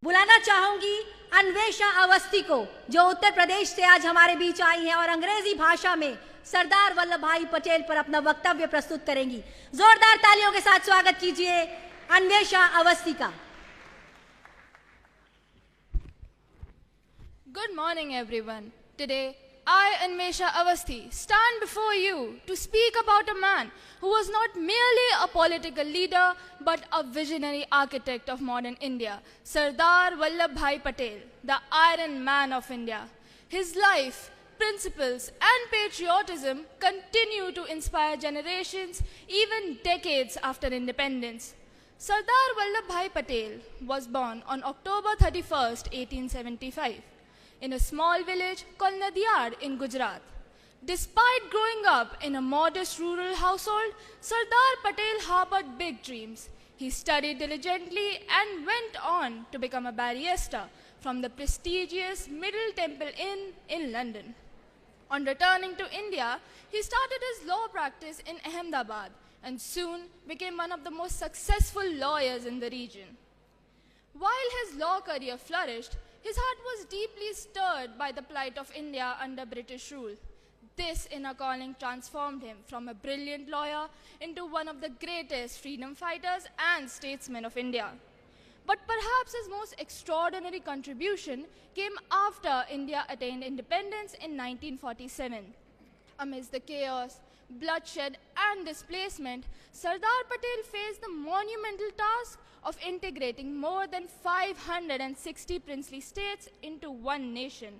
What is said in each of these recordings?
बुलाना चाहूंगी अन्वेषा अवस्थी को, जो उत्तर प्रदेश से आज हमारे बीच आई हैं और अंग्रेजी भाषा में सरदार वल्लभ भाई पटेल पर अपना वक्तव्य प्रस्तुत करेंगी। जोरदार तालियों के साथ स्वागत कीजिए अन्वेषा अवस्थी का। Good morning, everyone. Today, I, Anvesha Avasthi, stand before you to speak about a man who was not merely a political leader but a visionary architect of modern India, Sardar Vallabhbhai Patel, the Iron Man of India. His life, principles, and patriotism continue to inspire generations even decades after independence. Sardar Vallabhbhai Patel was born on October 31st, 1875. In a small village called Nadiyad in Gujarat. Despite growing up in a modest rural household, Sardar Patel harbored big dreams. He studied diligently and went on to become a barrister from the prestigious Middle Temple Inn in London. On returning to India, he started his law practice in Ahmedabad and soon became one of the most successful lawyers in the region. While his law career flourished, his heart was deeply stirred by the plight of India under British rule. This inner calling transformed him from a brilliant lawyer into one of the greatest freedom fighters and statesmen of India. But perhaps his most extraordinary contribution came after India attained independence in 1947. Amidst the chaos, bloodshed, and displacement, Sardar Patel faced the monumental task of integrating more than 560 princely states into one nation.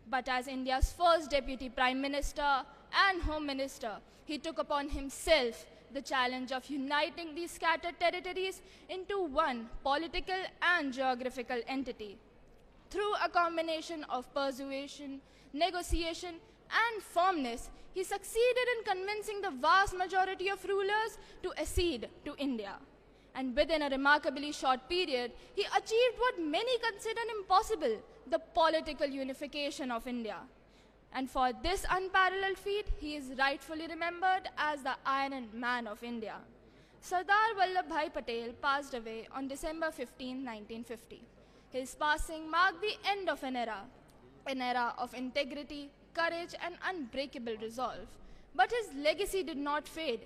But as India's first Deputy Prime Minister and Home Minister, he took upon himself the challenge of uniting these scattered territories into one political and geographical entity. Through a combination of persuasion, negotiation, and firmness, he succeeded in convincing the vast majority of rulers to accede to India. And within a remarkably short period, he achieved what many consider impossible, the political unification of India. And for this unparalleled feat, he is rightfully remembered as the Iron Man of India. Sardar Vallabhbhai Patel passed away on December 15, 1950. His passing marked the end of an era of integrity, courage, and unbreakable resolve. But his legacy did not fade.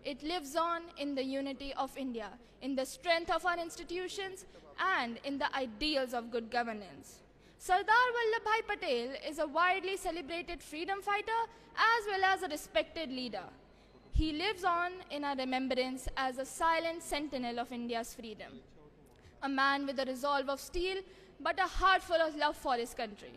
It lives on in the unity of India, in the strength of our institutions, and in the ideals of good governance. Sardar Vallabhbhai Patel is a widely celebrated freedom fighter as well as a respected leader. He lives on in our remembrance as a silent sentinel of India's freedom. A man with a resolve of steel, but a heart full of love for his country.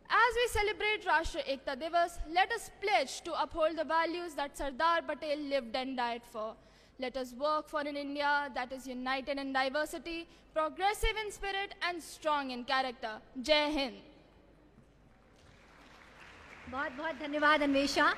As we celebrate Rashtriya Ekta Divas, let us pledge to uphold the values that Sardar Patel lived and died for. Let us work for an India that is united in diversity, progressive in spirit, and strong in character. Jai Hind. बहुत बहुत धन्यवाद अन्वेषा।